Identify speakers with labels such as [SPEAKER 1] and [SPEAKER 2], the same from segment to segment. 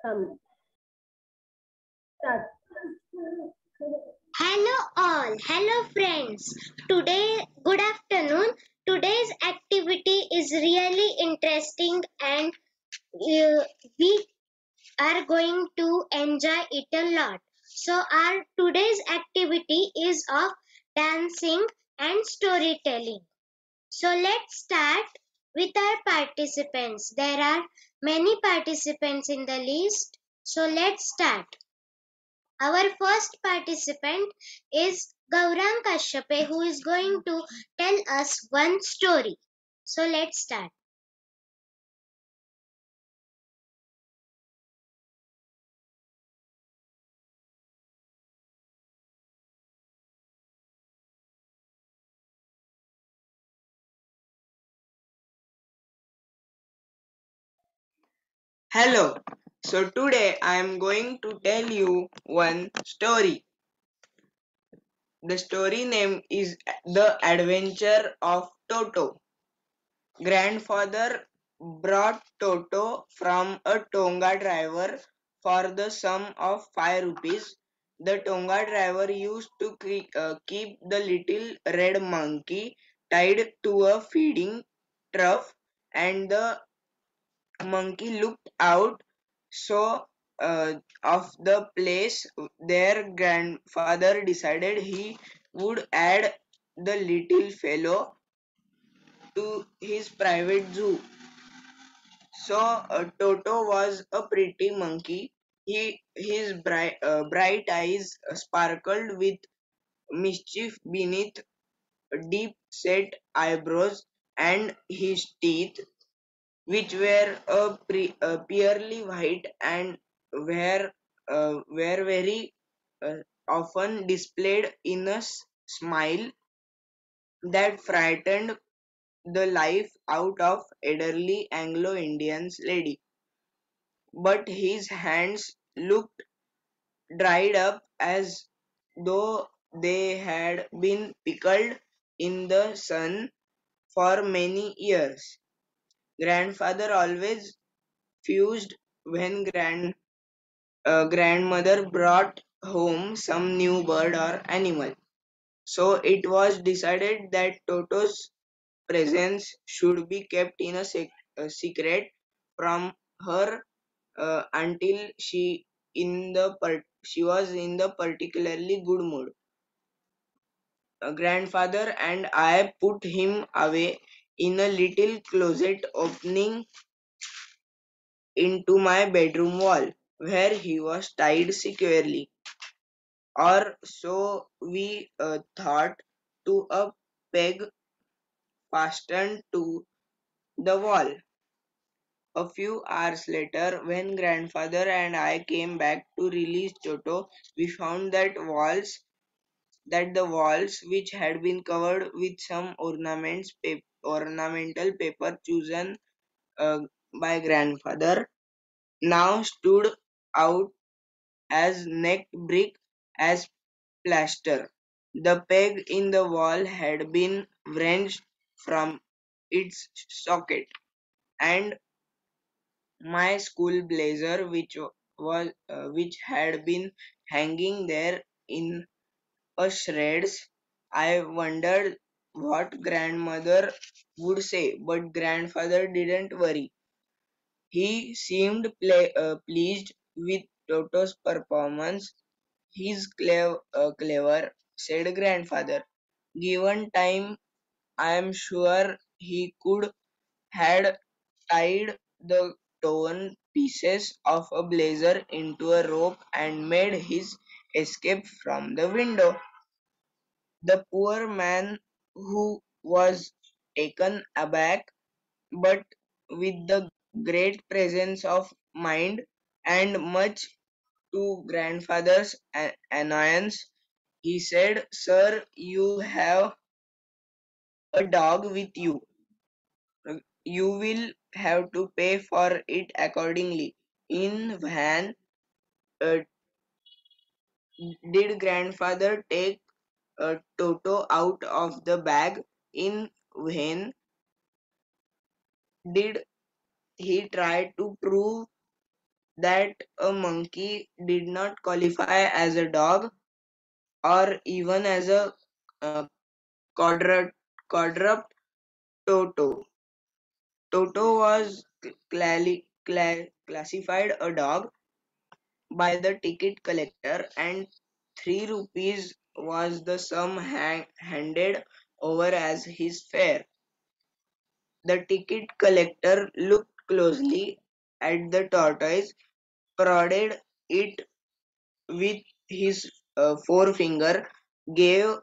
[SPEAKER 1] Come, start.
[SPEAKER 2] Hello all, hello friends. Today, good afternoon. Today's activity is really interesting and we are going to enjoy it a lot. So our today's activity is of dancing and storytelling. So let's start with our participants. There are many participants in the list. So let's start. Our first participant is Gaurang Kashyape, who is going to tell us one story. So let's start.
[SPEAKER 3] Hello. So today I am going to tell you one story. The story name is The Adventure of Toto. Grandfather brought Toto from a Tonga driver for the sum of 5 rupees. The Tonga driver used to keep the little red monkey tied to a feeding trough, and the monkey looked out so of the place. Their grandfather decided he would add the little fellow to his private zoo. So Toto was a pretty monkey. His bright eyes sparkled with mischief beneath deep set eyebrows, and his teeth, which were purely white and were very uh, often displayed in a smile that frightened the life out of elderly Anglo-Indian lady. But his hands looked dried up as though they had been pickled in the sun for many years. Grandfather always fused when grandmother brought home some new bird or animal. So it was decided that Toto's presence should be kept in a secret from her until she was in the particularly good mood. Grandfather and I put him away in a little closet opening into my bedroom wall, where he was tied securely, or so we thought, to a peg fastened to the wall. A few hours later, when grandfather and I came back to release Toto, we found that the walls, which had been covered with some ornamental paper chosen uh, by grandfather, now stood out as necked brick as plaster. The peg in the wall had been wrenched from its socket, and my school blazer, which had been hanging there in a shreds. I wondered what grandmother would say, but grandfather didn't worry. He seemed pleased with Toto's performance. He's clever, said grandfather. Given time, I am sure he could had tied the torn pieces of a blazer into a rope and made his escape from the window. The poor man, who was taken aback, but with the great presence of mind, and much to grandfather's annoyance, he said, "Sir, you have a dog with you. You will have to pay for it accordingly." In van, uh, did grandfather take Toto out of the bag? In vain did he try to prove that a monkey did not qualify as a dog or even as a quadruped Toto. Toto was classified a dog by the ticket collector, and 3 rupees was the sum handed over as his fare. The ticket collector looked closely at the tortoise, prodded it with his forefinger, gave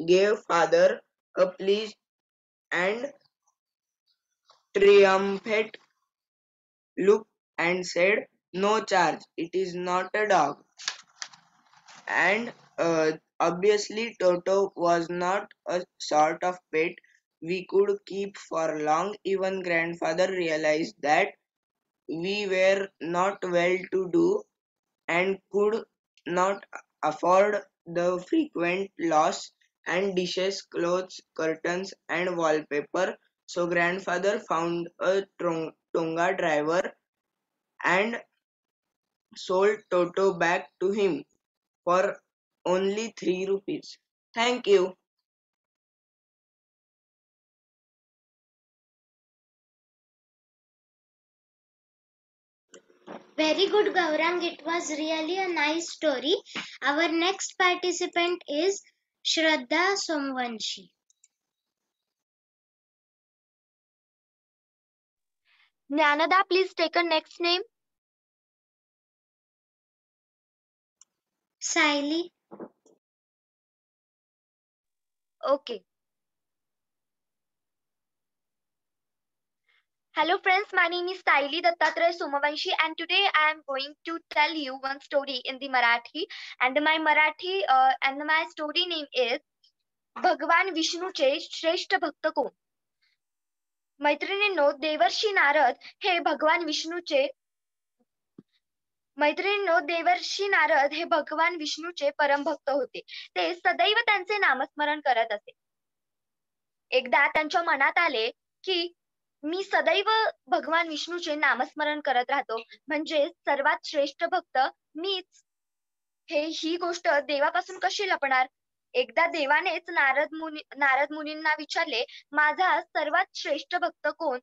[SPEAKER 3] gave father a pleased and triumphant look and said, "No charge, it is not a dog." And obviously, Toto was not a sort of pet we could keep for long. Even grandfather realized that we were not well to do and could not afford the frequent loss and dishes, clothes, curtains, and wallpaper. So grandfather found a Tonga driver and sold Toto back to him for only 3 rupees. Thank you.
[SPEAKER 2] Very good, Gaurang. It was really a nice story. Our next participant is Shraddha Somvanshi.
[SPEAKER 1] Jnanada, please take a next name.
[SPEAKER 2] Saili.
[SPEAKER 1] Okay. Hello friends, my name is Saili Dattatreya Somavanshi and today I am going to tell you one story in the Marathi and my story name is भगवान विष्णूचे श्रेष्ठ भक्त कोण. मैत्रिणींनो, देवर्षी नारद हे भगवान विष्णूचे परमभक्त होते. ते सदैव त्यांचे नामस्मरण करत असे. एकदा त्यांच्या मनात आले की मी सदैव भगवान विष्णूचे नामस्मरण करत राहतो म्हणजे सर्वात श्रेष्ठ भक्त मीच, ही गोष्ट देवापासून कशी लपणार. एकदा देवानेच नारद मुनींना विचारले, माझा सर्वात श्रेष्ठ भक्त कोण.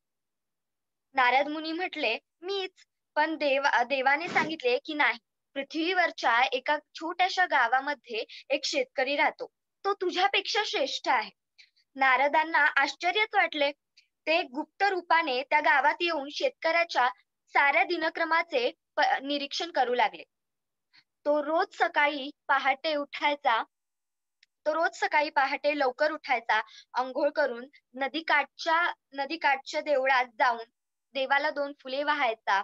[SPEAKER 1] नारद मुनी म्हटले, मीच. पण देवाने सांगितले की नाही, पृथ्वीवरच्या एका छोट्याशा गावामध्ये एक शेतकरी राहतो, तो तुझ्यापेक्षा श्रेष्ठ आहे. नारदांना आश्चर्यच वाटले. ते गुप्त रूपाने त्या गावात येऊन शेतकऱ्याच्या साऱ्या दिनक्रमाचे निरीक्षण करू लागले. तो रोज सकाळी पहाटे लवकर उठायचा, अंघोळ करून नदीकाठच्या देवळात जाऊन देवाला 2 फुले वाहायचा.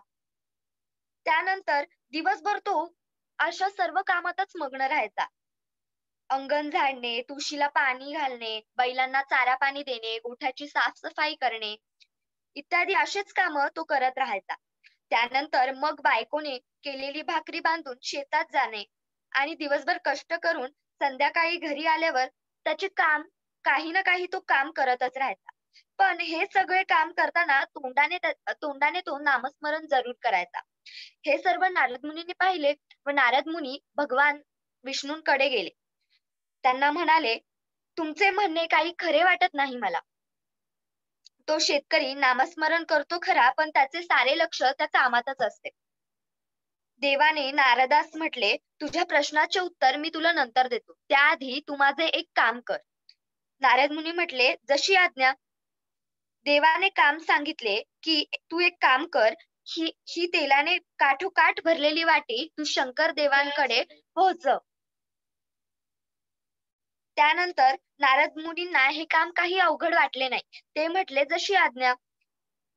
[SPEAKER 1] त्यानंतर दिवसभर तो अशा सर्व कामातच मग्न राहायचा. अंगण झाडणे, तुळशीला पाणी घालणे, बैलांना चारा पाणी देणे, गोठ्याची साफसफाई करणे इत्यादी असेच काम तो करत राहायचा. त्यानंतर मग बायकोने केलेली भाकरी बांधून शेतात जाणे आणि दिवसभर कष्ट करून संध्याकाळी घरी आल्यावर त्याचे काम काही ना काही तो काम करतच राहायचा. पण हे सगळे काम करताना तोंडाने तो नामस्मरण जरूर करायचा. हे सर्व नारद मुनींनी पाहिले व नारद मुनी भगवान विष्णूंकडे गेले. त्यांना म्हणाले, तुमचे म्हणणे काही खरे वाटत नाही मला. तो शेतकरी नामस्मरण करतो खरा, पण त्याचे सारे लक्ष त्या कामातच असते. देवाने नारदास म्हटले, तुझ्या प्रश्नाचे उत्तर मी तुला नंतर देतो, त्याआधी तू माझे एक काम कर. नारद मुनी म्हटले, जशी आज्ञा. देवाने काम सांगितले की तू एक काम कर, ही तेलाने काठोकाठ भरलेली वाटी तू शंकर देवांकडे पोहोचव. त्यानंतर नारद मुनींना हे काम काही अवघड वाटले नाही. ते म्हटले, जशी आज्ञा.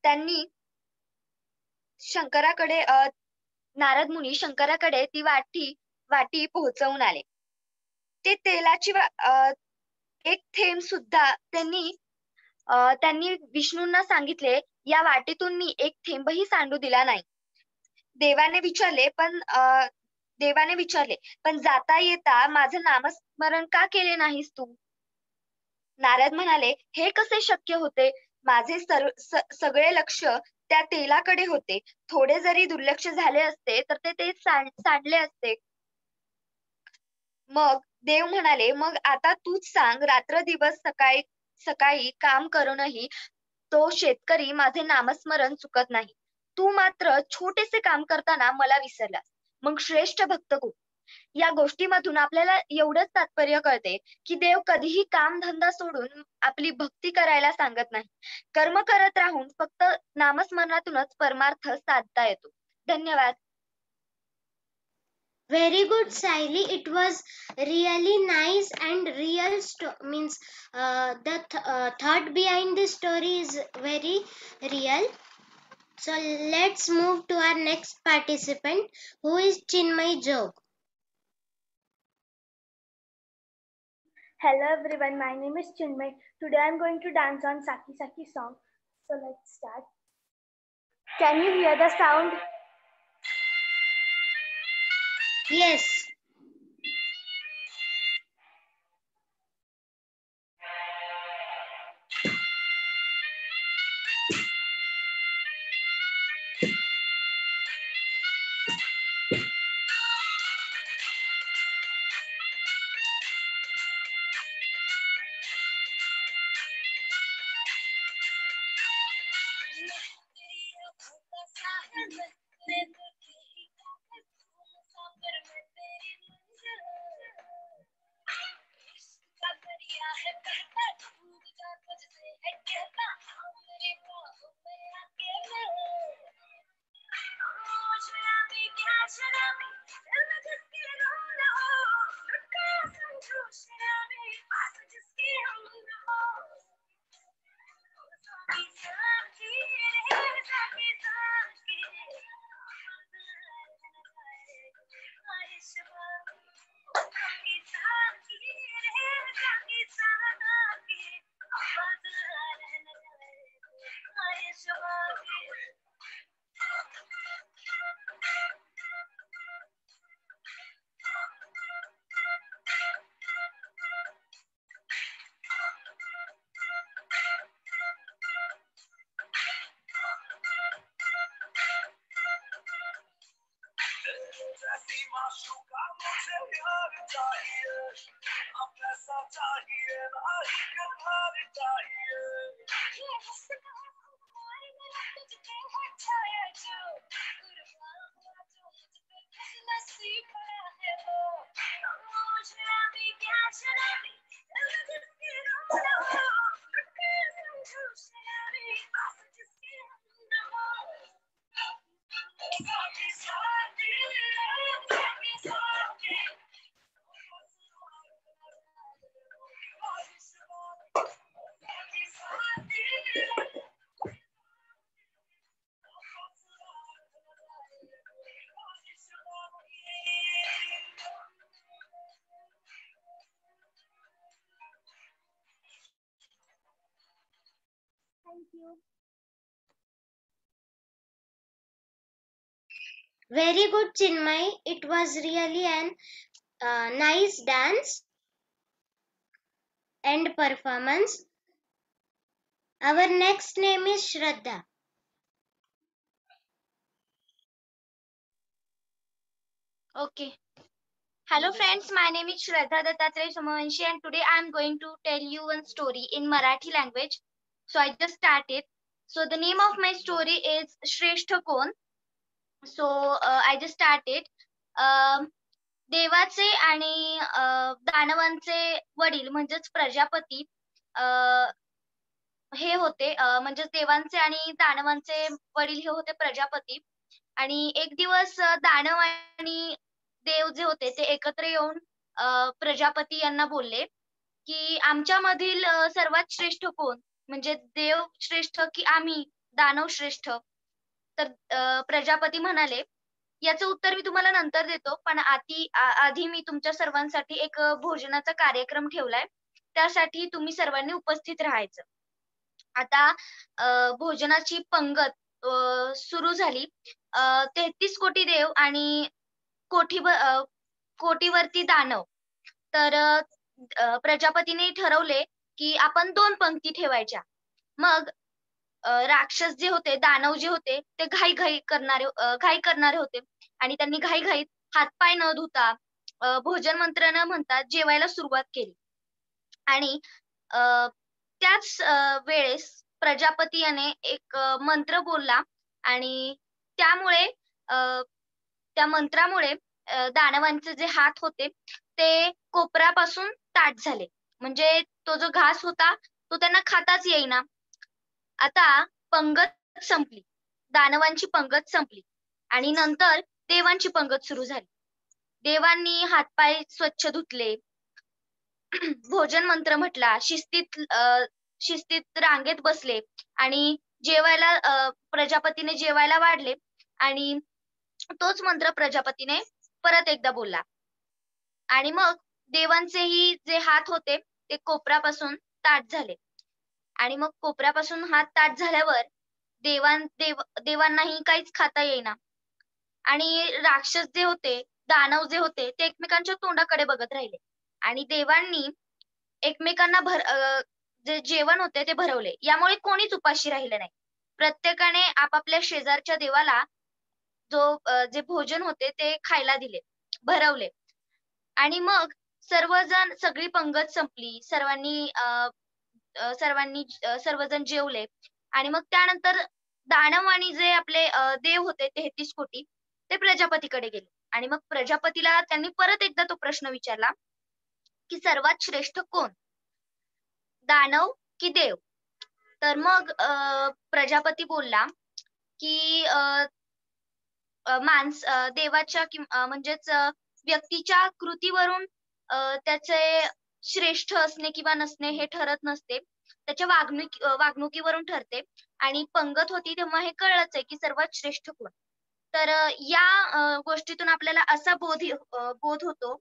[SPEAKER 1] त्यांनी नारद मुनी शंकराकडे ती वाटी पोहोचवून आले. ते तेलाची एक थेंब सुद्धा त्यांनी विष्णूंना सांगितले, या वाटीतून मी एक थेंबही सांडू दिला नाही. देवाने विचारले, पण जाता येता माझं नामस्मरण का केले नाहीस तू. नारद म्हणाले, हे कसे शक्य होते. माझे सगळे लक्ष त्या तेलाकडे होते. थोडे जरी दुर्लक्ष झाले असते तर ते तेल सांडले असते. मग देव म्हणाले, "मग आता तूच सांग, रात्रदिवस सकाळी सकाळी काम करूनही तो शेतकरी माझे नामस्मरण चुकत नाही. तू मात्र छोटेसे काम करताना मला विसरलास. मग श्रेष्ठ भक्त कोण?" या गोष्टीमधून आपल्याला एवढंच तात्पर्य कळते, की देव कधीही कामधंदा सोडून आपली भक्ती करायला सांगत नाही. कर्म करत राहून फक्त नामस्मरणातूनच परमार्थ साधता येतो. धन्यवाद.
[SPEAKER 2] Very good, Saili. It was really nice and real. Means the thought behind the story is very real. So let's move to our next participant, who is Chinmay Jog.
[SPEAKER 4] Hello everyone, my name is Chinmay. Today I am going to dance on Saki Saki song. So let's start. Can you hear the sound?
[SPEAKER 2] Yes.
[SPEAKER 4] Thank you.
[SPEAKER 2] Very good, Chinmay. It was really an nice dance and performance. Our next name is Shraddha.
[SPEAKER 1] Okay. Hello friends, my name is Shraddha Dattatreya Somavanshi and today I am going to tell you one story in Marathi language. So I just started. So the name of my story is Shrestha Kon. So I just started. देवाचे आणि दानवांचे वडील म्हणजेच प्रजापती हे होते म्हणजेच देवांचे आणि दानवांचे वडील हे होते प्रजापती आणि एक दिवस दानव आणि देव जे होते ते एकत्र येऊन प्रजापती यांना बोलले की आमच्यामधील सर्वात श्रेष्ठ कोण म्हणजे देव श्रेष्ठ की आम्ही दानव श्रेष्ठ तर प्रजापती म्हणाले याचं उत्तर मी तुम्हाला नंतर देतो पण आधी मी तुमच्या सर्वांसाठी एक भोजनाचा कार्यक्रम ठेवलाय त्यासाठी तुम्ही सर्वांनी उपस्थित राहायचं आता भोजनाची पंगत सुरू झाली 33 कोटी देव आणि कोटीवरती दानव तर प्रजापतीने ठरवले की आपण 2 पंक्ती ठेवायच्या मग राक्षस जे होते, दानव जे होते ते घाई करणारे होते आणि त्यांनी घाईघाईत हातपाय न धुता भोजन मंत्र न म्हणता जेवायला सुरुवात केली आणि अ, त्याच वेळेस प्रजापती याने एक मंत्र बोलला आणि त्यामुळे अ, त्या मंत्रामुळे दानवांचे जे हात होते ते कोपरापासून ताठ झाले. म्हणजे तो जो घास होता तो त्यांना खाताच येईना. आता पंगत संपली. दानवांची पंगत संपली आणि नंतर देवांची पंगत सुरू झाली. देवांनी हातपाय स्वच्छ धुतले. भोजन मंत्र म्हटला, शिस्तीत रांगेत बसले आणि प्रजापतीने जेवायला वाढले आणि तोच मंत्र प्रजापतीने परत एकदा बोलला आणि मग देवांचेही जे हात होते ते कोपरापासून ताठ झाले आणि मग कोपऱ्यापासून हात ताठ झाल्यावर देवांनाही काहीच खाता येईना आणि राक्षस जे होते, दानव जे होते ते एकमेकांच्या तोंडाकडे बघत राहिले आणि देवांनी एकमेकांना जे जेवण होते ते भरवले. यामुळे कोणीच उपाशी राहिलं नाही. प्रत्येकाने आपापल्या शेजारच्या देवाला जे भोजन होते ते खायला दिले, भरवले आणि मग सगळी पंगत संपली. सर्वजण जेवले आणि मग त्यानंतर दानव आणि जे आपले देव होते 33 कोटी ते प्रजापतीकडे गेले आणि मग प्रजापतीला त्यांनी परत एकदा तो प्रश्न विचारला, की सर्वात श्रेष्ठ कोण? दानव की देव? तर मग प्रजापती बोलला, की देवाच्या म्हणजेच व्यक्तीच्या कृतीवरून त्याचे श्रेष्ठ असणे किंवा नसणे हे ठरत नसते. त्याच्या वागणुकीवरून ठरते आणि पंगत होती तेव्हा हे कळलंच आहे, की सर्वात श्रेष्ठ कोण? तर या गोष्टीतून आपल्याला असा बोध होतो,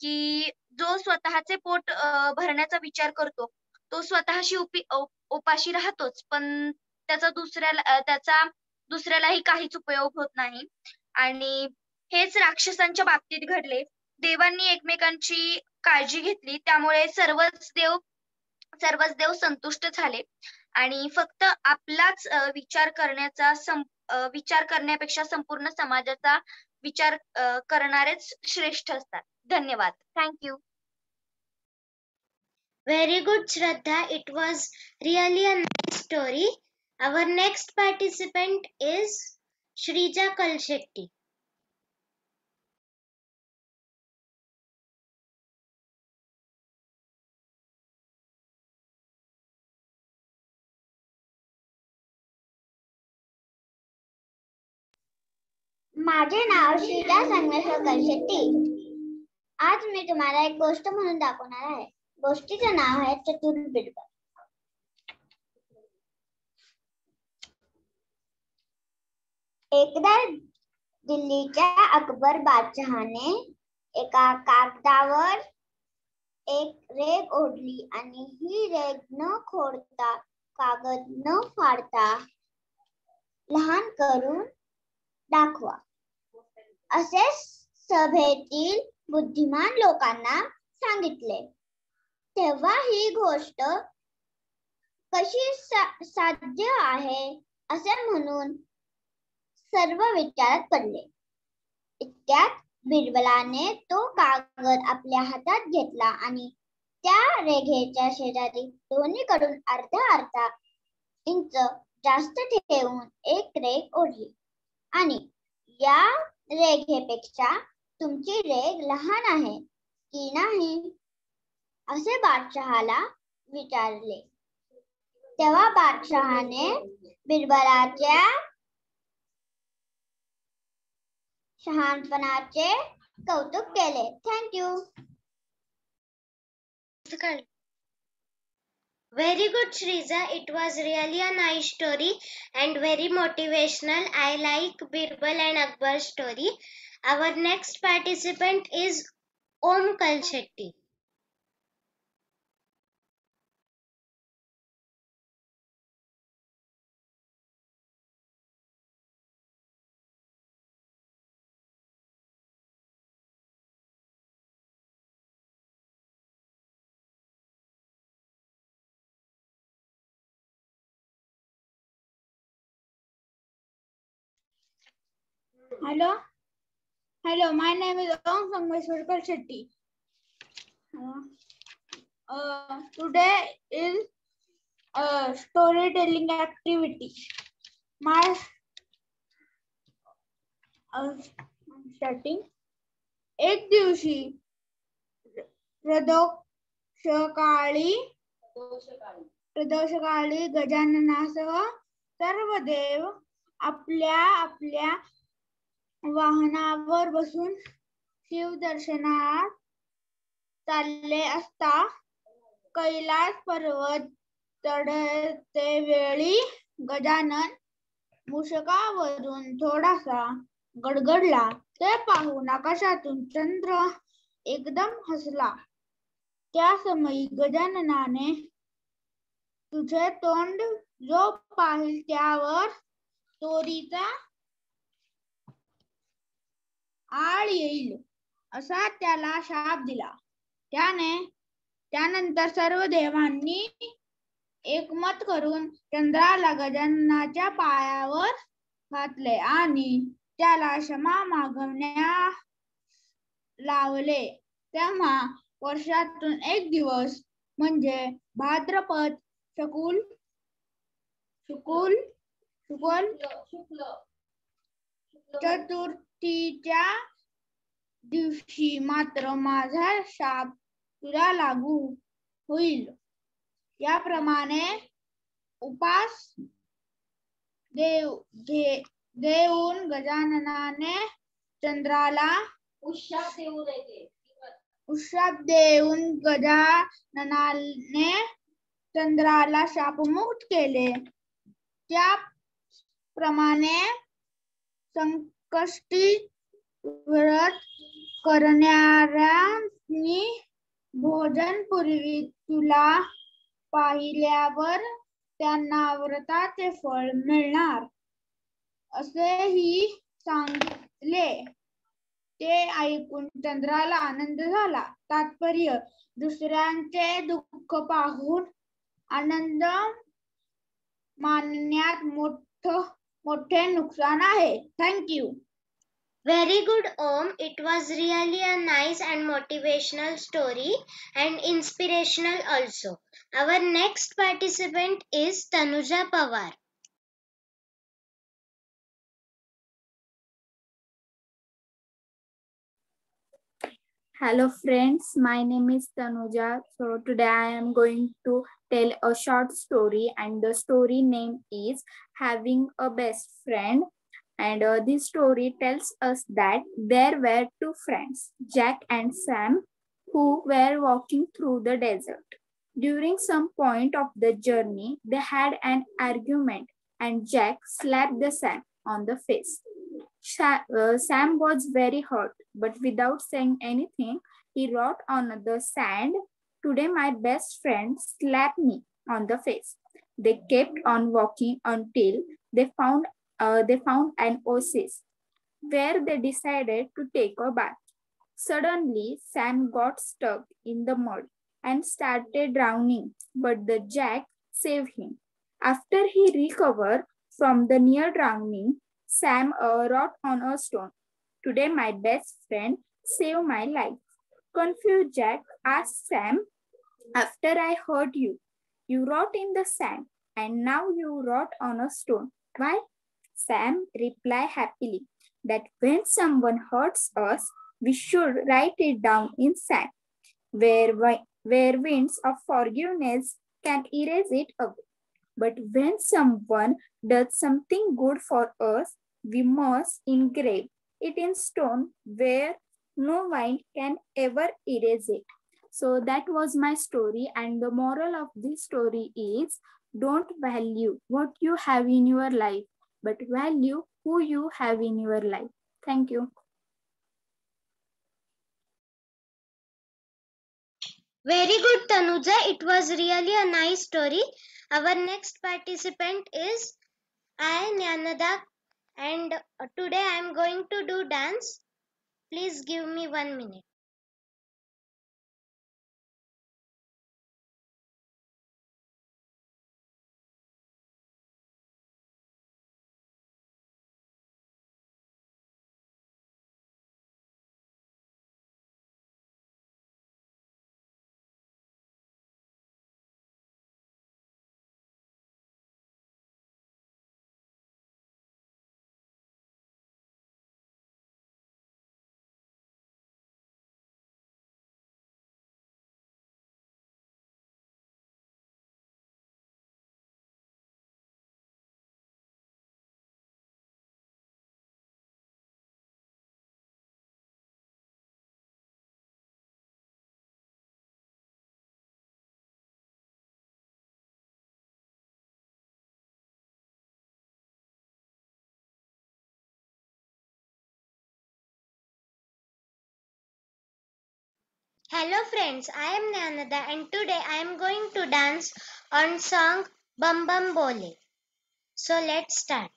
[SPEAKER 1] की जो स्वतःचे पोट भरण्याचा विचार करतो, तो स्वतःशी उपाशी राहतोच, पण त्याचा दुसऱ्यालाही काहीच उपयोग होत नाही आणि हेच राक्षसांच्या बाबतीत घडले. देवांनी एकमेकांची काळजी घेतली, त्यामुळे सर्वच देव संतुष्ट झाले आणि फक्त आपलाच विचार करण्यापेक्षा संपूर्ण समाजाचा विचार करणारेच श्रेष्ठ असतात. धन्यवाद. Thank you.
[SPEAKER 2] Very good, Shraddha. It was really a nice story. Our next participant is Shrija Kalshetty.
[SPEAKER 5] माझे नाव श्रीजा संगमेश्वर कलशेट्टी. आज मी तुम्हाला एक गोष्ट म्हणून दाखवणार आहे. गोष्टीचं नाव आहे चतुर बिरबल. एकदा दिल्लीच्या अकबर बादशहाने एका कागदावर एक रेघ ओढली आणि ही रेघ न खोडता, कागद न फाडता लहान करून दाखवा असे सभेतील बुद्धिमान लोकांना सांगितले. तेव्हा ही गोष्ट कशी साध्य आहे असे म्हणून सर्व विचारात पडले. इतक्यात बिरबलाने तो कागद आपल्या हातात घेतला आणि त्या रेघेच्या शेजारी दोन्हीकडून अर्धा इंच जास्त ठेवून एक रेघ ओढली आणि या रेघेपेक्षा तुमची रेघ लहान आहे की नाही असे बादशहाला विचारले. तेव्हा बादशहाने बिरबलाच्या शहाणपणाचे कौतुक केले. Thank you.
[SPEAKER 2] Very good, Shriza. It was really a nice story and very motivational. I like Birbal and Akbar's story. Our next participant is Om Kalshetty.
[SPEAKER 6] Hello, my name is Om Sangameshwar Shetty. Today is a storytelling activity. My starting. एक दिवशी प्रदोषकाळी गजाननासह सर्व देव आपल्या आपल्या वाहनावर बसून शिव दर्शनात चालले असता कैलास पर्वत चढते वेळी गजानन मूषकावरून थोडासा गडगडला. ते पाहून आकाशातून चंद्र एकदम हसला. त्या समयी गजाननाने तुझे तोंड जो पाहिल त्यावर चोरीचा आळ येईल असा त्याला शाप दिला. त्यानंतर सर्व देवांनी एकमत करून चंद्राला गजाननाच्या पायावर घातले आणि त्याला क्षमा मागण्यास लावले. तेव्हा वर्षातून एक दिवस म्हणजे भाद्रपद शुक्ल चतुर्थीच्या दिवशी मात्र माझा शाप तुला लागू होईल. याप्रमाणे उपास देऊन गजाननाने चंद्राला शापमुक्त केले. त्याप्रमाणे संकष्टी व्रत करणाऱ्यांनी भोजनपूर्वी तुला पाहिल्यावर त्यांना व्रताचे फळ मिळणार असेही सांगितले. ते ऐकून चंद्राला आनंद झाला. तात्पर्य: दुसऱ्यांचे दुःख पाहून आनंद मानण्यात मोठे नुकसान आहे. Thank you.
[SPEAKER 2] Very good, Om. It was really a nice and motivational story and inspirational also. Our next participant is Tanuja Pawar.
[SPEAKER 7] Hello friends, my name is Tanuja. So today I am going to tell a short story, and the story name is Having a Best Friend. And this story tells us that there were two friends, Jack and Sam, who were walking through the desert. During some point of the journey, they had an argument and Jack slapped the Sam on the face. Sam was very hurt, but without saying anything, he wrote on the sand, "Today my best friend slapped me on the face." They kept on walking until they found an oasis where they decided to take a bath. Suddenly, Sam got stuck in the mud and started drowning, but the Jack saved him. After he recovered from the near drowning, Sam wrote on a stone, "Today my best friend saved my life." Confused Jack asked Sam, "After I hurt you, you wrote in the sand, and now you wrote on a stone. Why?" Sam replied happily that when someone hurts us, we should write it down in sand, where winds of forgiveness can erase it away. But when someone does something good for us, we must engrave it in stone where no wind can ever erase it. So that was my story, and the moral of this story is, don't value what you have in your life, but value who you have in your life. Thank you.
[SPEAKER 2] Very good, Tanuja. It was really a nice story. Our next participant is Jnanada, and today I am going to do dance. Please give me 1 minute. Hello friends, I am Nyanada and today I am going to dance on song Bum Bum Bole. So let's start.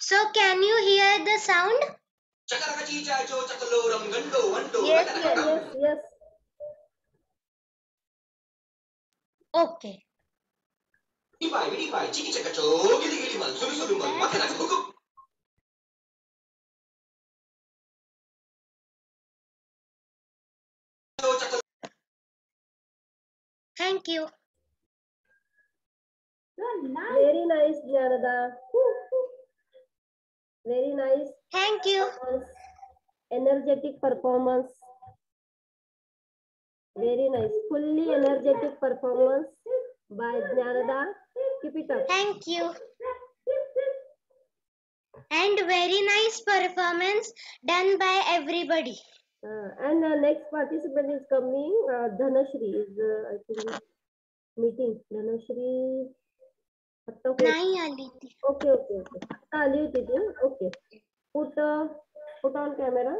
[SPEAKER 2] So can you hear the sound?
[SPEAKER 1] Yes, yes.
[SPEAKER 4] Yes.
[SPEAKER 2] Okay. Thank you.
[SPEAKER 4] Very nice, Jnanada. Very nice.
[SPEAKER 2] Thank you.
[SPEAKER 4] Energetic performance. Very nice. Fully energetic performance by Jnanada. Keep it up.
[SPEAKER 2] Thank you. And very nice performance done by everybody.
[SPEAKER 4] And next participant is coming. Dhanashri is, I think, meeting. Dhanashri.
[SPEAKER 2] नाही आली ती.
[SPEAKER 4] Okay. आली होती ती. Okay. Put on camera.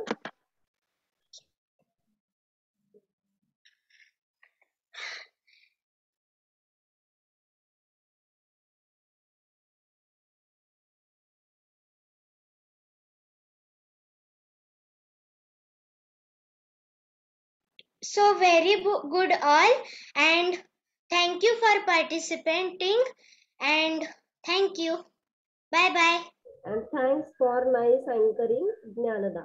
[SPEAKER 2] So very good all, and thank you for participating, and thank you. Bye bye.
[SPEAKER 4] And thanks for nice anchoring, Jnanada.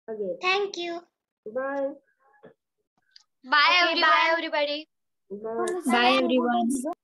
[SPEAKER 4] Again.
[SPEAKER 2] Thank you.
[SPEAKER 4] Bye.
[SPEAKER 1] Bye
[SPEAKER 5] Okay,
[SPEAKER 1] everyone.
[SPEAKER 5] bye.
[SPEAKER 1] Everybody.
[SPEAKER 4] Bye.
[SPEAKER 7] Bye everyone.